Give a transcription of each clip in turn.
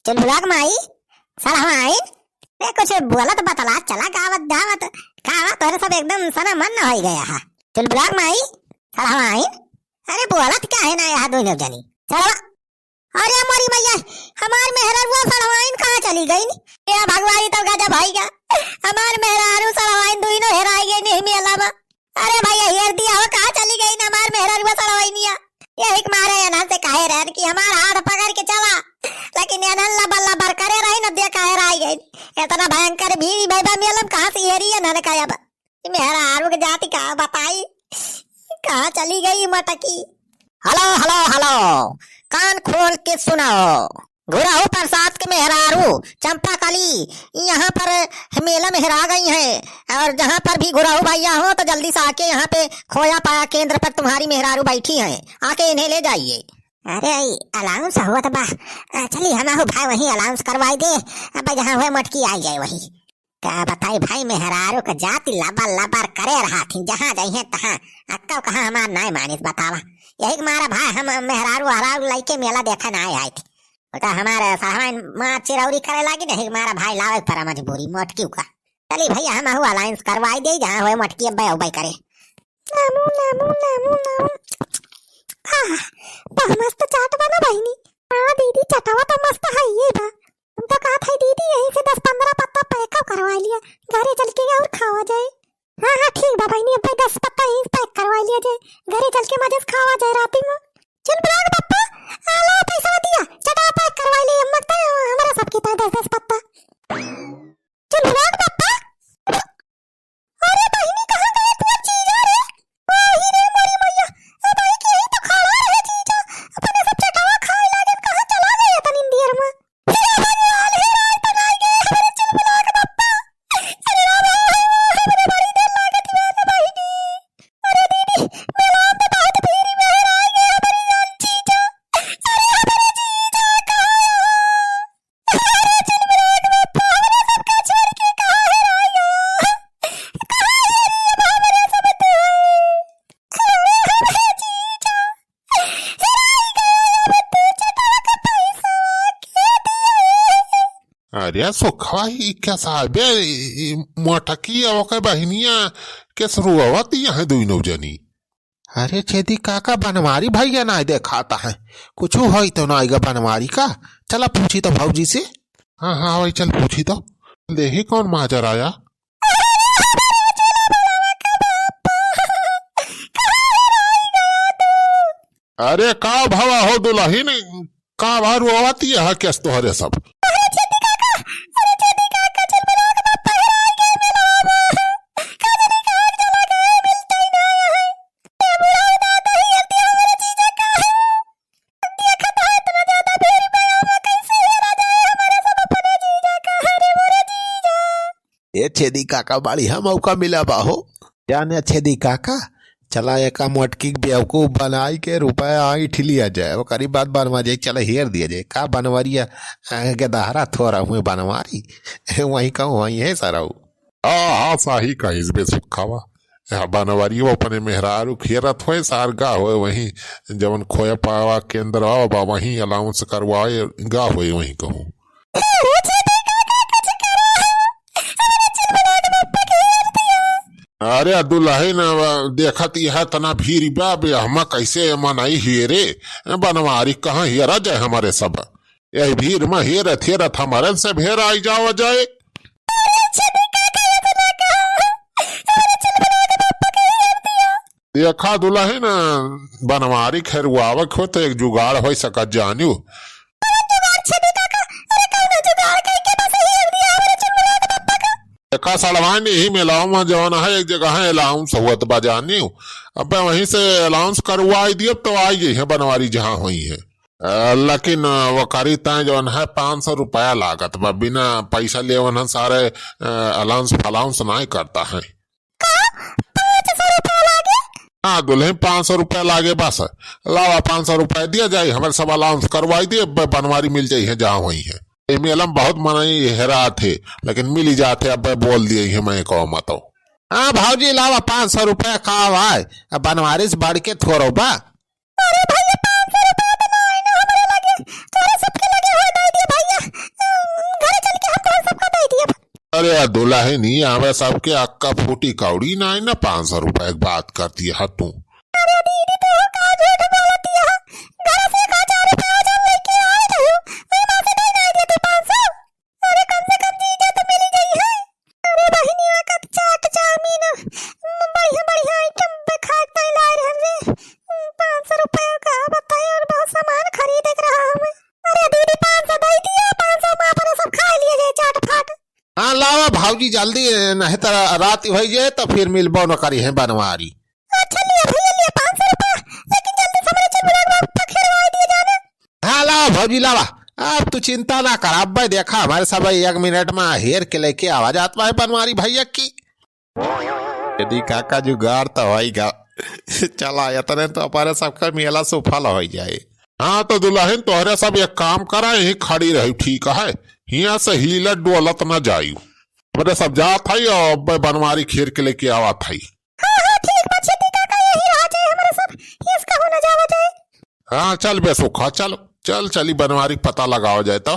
चल बुलाक माई साला हम आई ए कुछ बोला तो बतला चला गावत दावत खावा तोरे सब एकदम सना मन न हो गया है। चल बुलाक माई साला हम आई अरे बोलत क्या है ना यहाँ दोनों जनी चलो। अरे हमारी मैया हमार मेहरारू सड़वाइन कहाँ चली गई या भगवानी तो गजा भाई का हमार मेहरारू सड़वाइन दोनों हेराई गई नहीं में अलावा। अरे भैया हेर दिया हो कहाँ चली गई ना हमार मेहरारू सड़वाइनिया ये एक मारे यहाँ से कहे रह कि हमारा हाथ पकड़ के चला लेकिन ये नल्ला बल्ला बर करे रही न देखा हेराई गई इतना भयंकर भीड़ भाई मेलम कहाँ से हेरी है न कहा मेहरारू की जाति कहाँ बताई कहाँ चली गई मटकी। हेलो हेलो हेलो कान खोल के सुनाओ घुराओ प्रसाद के मेहरारू चंपा कली यहाँ पर मेला मेहरा गई है और जहाँ पर भी घुराओ भैया हो तो जल्दी से आके यहाँ पे खोया पाया केंद्र पर तुम्हारी मेहरारू बैठी है आके इन्हें ले जाइए। अरे अलाउंस हुआ तो बा चलिए हम भाई वही अलाउंस करवाई दे अब जहाँ हुए मटकी आई जाए वही क्या बताई भाई मेहरारू का जाति लबर लबर करे रहा थी जहाँ जाइए तहाँ अक्का कहाँ हमार नाय मानिस बतावा यही मारा भाई हम मेहरारू हरारू लाइके मेला देखा ना आए थे तो हमारे साहब माँ चिरौरी करे लगी नहीं हमारा भाई लावे पर मजबूरी मटकी का चलिए भैया हम अलायंस करवाई दे जहाँ हुए मटकी अब उबाई करे। नामू नामू नामू नामू मस्त चाट बना बहनी हाँ दीदी चटावा तो मस्त है ये बा तुम तो कहा था दीदी यहीं से 10-15 पत्ता पैक करवा लिया घरे चल के और खावा जाए। हाँ हाँ ठीक बा बहनी अब 10 पत्ता ही पैक करवा लिया जाए घरे चल के मजे से खावा जाए रात में। चल ब्लॉग पप्पा आला पैसा दिया चटा पैक करवा ले मत हमारा सबके पास 10-10 पत्ता। चल ब्लॉग पप्पा अरे बहनी कहां गए तू चीजा रे वही रे मोरी मैया अब आई की तो खड़ा रहे चीजा अपने सब चटावा खाए लागे कहां चला गया तन इंदियर में भगवान हे राय बनाई गए हमारे चल ब्लॉग पप्पा अरे हमारे बड़ी देर लागत है ना बहनी अरे दीदी मेला में बहुत भीड़ में हेरा गए हमारी जान चीजा अरे हमारे चीजा कहां अरे चल ब्लॉग पप्पा हमारे सबका छोड़ के कहां हेरा गया कहां हेरी हमारे सब तो हमारे चीजा हेरा गया बत्तू चटा का पैसा के दिया। अरे सुखवा ही क्या साहबे मोटकी ओके बहनिया के शुरुआत यहाँ दोनों जनी। अरे छेदी काका बनवारी भैया ना देखाता है कुछ हो तो ना आएगा बनवारी का चला पूछी तो भाजी से। हाँ हाँ भाई चल पूछी तो देखी कौन माजर आया। अरे का भावा हो दुल्हन का भारू आती है कैस तो हरे सब ये छेदी काका बढ़िया मौका मिला बाहो जाने छेदी काका चला एक मटकी बेवकूफ बनाई के रुपया ईठ लिया जाए वो करीब बात बनवा जाए चला हेर दिया जाए का बनवारिया के दहरा थोड़ा हुए बनवारी वही कहूँ वही है सारा हाँ सही कही बे सुखावा बनवारी वो अपने मेहरारू खेरत हुए सारगा हुए वही जवन खोया पावा केंद्र आओ वही अलाउंस करवाए गा हुए वही कहूँ। अरे दुल्हन देखत यह तना भीड़ बे हम कैसे मनाई हेरे बनवारी कहाँ हेरा जाए हमारे सब यही भीड़ में हेरत हेरत हमारे से भेर आई जाओ जाए। देखा दुल्हन बनवारी खैरुआवक हो तो एक जुगाड़ हो सका जानू देखा सलमान यही मिलाओ में जवान है एक जगह है अलाउंस हुआ तो बाजानी अब वहीं से अलाउंस करवाई दिए तो आई गई है बनवारी जहाँ हुई है लेकिन वो करी तय जवन है 500 रुपया लागत बा बिना पैसा ले वन सारे अलाउंस फलाउंस नहीं करता है। हाँ दुल्हन 500 रुपया लागे बस लावा 500 रुपया दिया जाए हमारे सब अलाउंस करवाई दिए बनवारी मिल जाये है जहाँ हुई है मेलम बहुत मनाई हेरा थे लेकिन मिल ही जाते अब बोल दिए है मैं कहो मत। हाँ भाजी लावा 500 रुपया का भाई बनवारी से बढ़ के थोड़ो बा। अरे भैया 500 रुपया तो नहीं ना हमारे लगे तोरे सबके लगे हो दे दिए भैया अरे दुल्हनी हमें सबके अक्का फूटी कौड़ी ना 500 रुपए की बात करती है तू। अरे दीदी तो का झूठ बोलती है, घर से का 4 रुपया वजन लेके आई तो मैं मां से नहीं दे तू 500। अरे कम से कम जीजा तो मिल गई है। अरे बहनिया का चाट चाउमीन बढ़िया बढ़िया आइटम पे खाता ला रहे हैं 500 रुपया का बताइए, और बहुत सामान खरीद रहा हूं मैं। अरे दीदी 500 दे दिया, 500 में अपने सब खा लिए जे चाट फाट। हाँ लावा भाऊजी जल्दी, नहीं तो रात हो जाए तो फिर मिलबो न करी है बनवारी। अच्छा लिया भैया लिया 500 रुपया, लेकिन जल्दी से मेरे चल पखेरवा दिए जाना। हाँ लावा भाऊजी लावा, अब तू चिंता ना कर, अब भाई देखा हमारे सब 1 मिनट में हेर के लेके आवाज आता है बनवारी भैया की। यदि काका जुगाड़ तो होगा, चला इतने तो हमारे सबका मेला सुफल हो जाए। हाँ तो दुल्हन तोहरे सब एक काम करा, यही खड़ी रही ठीक है, यहाँ से हिलत डोलत न जायू। मेरे सब जात है और बनवारी खीर के लेके आवा था। हाँ ठीक बात छेदी काका, यही रहा जाए हमारे सब, इसका होना जावा जाए। हाँ चल बेसुखा, चल चल चली बनवारी पता लगाओ जाए तो।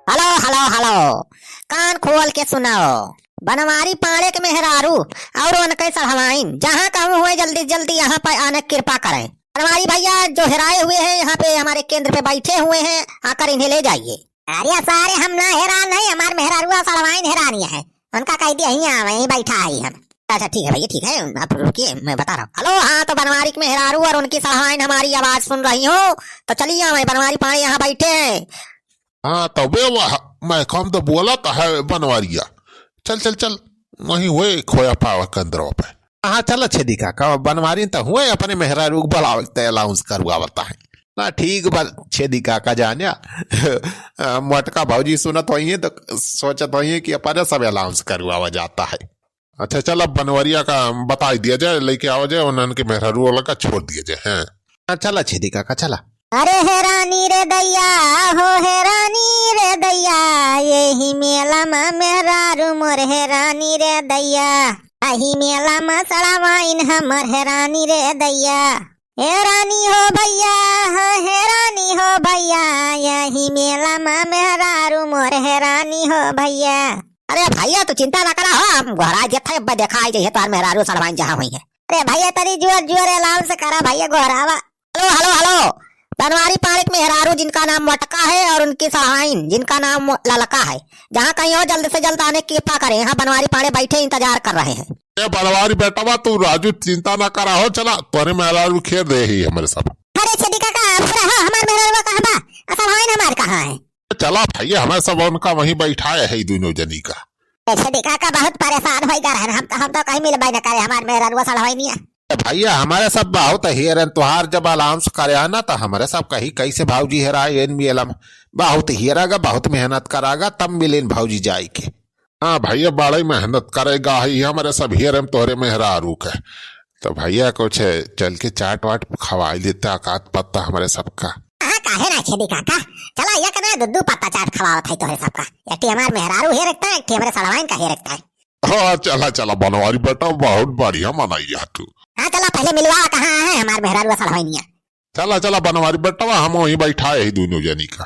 हेलो हेलो हेलो, कान खोल के सुनाओ। बनवारी पाड़े के मेहरारू और उनके सड़हवाइन जहाँ कहूँ हुए जल्दी जल्दी यहाँ पर आने की कृपा करें। बनवारी भैया जो हेराए हुए हैं यहाँ पे हमारे केंद्र पे बैठे हुए हैं, आकर इन्हें ले जाइए। अरे सारे हम ना हैरान नहीं, हमारे मेहरारू सड़हवाइन हैरानी है, उनका कह दिया यहीं बैठा है हम। अच्छा ठीक है भैया ठीक है, आप रुकिए मैं बता रहा हूँ। हेलो हाँ, तो बनवारी के मेहरारू और उनकी सड़हवाइन हमारी आवाज सुन रही हो तो चलिए हमारे बनवारी पाड़े यहाँ बैठे। हाँ तो बे मैं कम तो बोला तो है बनवारिया, चल चल चल वहीं हुए खोया पावा कंदरों पे। हाँ चलो छेदी काका, बनवारी तो हुए अपने मेहरारू बुलावते अलाउंस करवा है ना। ठीक बात छेदी काका जाने मोटका भाजी सुनत होइए तो सोचत होइए कि अपने सब अलाउंस करवा जाता है। अच्छा चल अब बनवरिया का बता दिया जाए, लेके आओ जाए उनके मेहरारू वाला का छोड़ दिया जाए। हैं चला छेदी काका चला। अरे हैरानी रे दैया हो हैरानी रे दैया, यही मेला में मेहरारू मोर हैरानी रे दैया, यही मेला में सड़हवाइन हमर हैरानी रे दैया। हैरानी हो भैया हो हैरानी हो भैया, यही मेला में मेहरारू मोर हैरानी हो भैया। अरे भैया तू चिंता ना करा, हम घोड़ा जथे देखा आई जे तोर मेहरारू सड़हवाइन जहाँ हुई है। अरे भैया तेरी जोर जोर अलाउंस से करा भैया घोड़ावा। हेलो हेलो हेलो, बनवारी पाड़े के मेहरारू जिनका नाम मटका है और उनकी सड़हवाइन जिनका नाम ललका है, जहाँ कहीं हो जल्द से जल्द आने की कृपा करें, यहाँ बनवारी पाड़े बैठे इंतजार कर रहे हैं। बनवारी बेटा तू राजू चिंता ना करा हो, चला तोरे मेहरारू खेर दे ही हमारे सब। अरे छेदी काका हमारे मेहरारू कहाँ बा, सड़हवाइन हमारे कहाँ है? चला भैया हमारे सब उनका वहीं बैठाए है दोनों जनी का। छेदी काका बहुत परेशान हो गए, हम तो कहीं मिलबे न करे, हमारे मेहरारू सड़हवाइन है। भैया हमारे सब बहुत हेरन, तुहार जब अलाउंस करे ना तो हमारे सब कही कैसे भाऊजी हेराए मेला में, बहुत हेरागा बहुत मेहनत करागा तब मिलेन भाऊजी जाए के। हाँ भैया बड़ी मेहनत करेगा ही हमारे सब हेरम तोहरे मेहरारू के, तो भैया कुछ चल के चाट वाट खवाई देता अकात पत्ता हमारे सबका। हाँ काहे ना छेदी काका, चला एक ना दुद्दू पत्ता चाट खवावत है तोहरे सबका, एक हमारे मेहरारू हे रखता है, एक हमारे सड़हवाइन का हे रखता है। हाँ चला चला बनवारी बेटा बहुत बढ़िया मनाइया तू। हाँ चला पहले मिलवा कहाँ है हमारे मेहरारू सड़हवाइन। चला चला बनवारी बेटा हम वहीं बैठाए ही दोनों जनी का।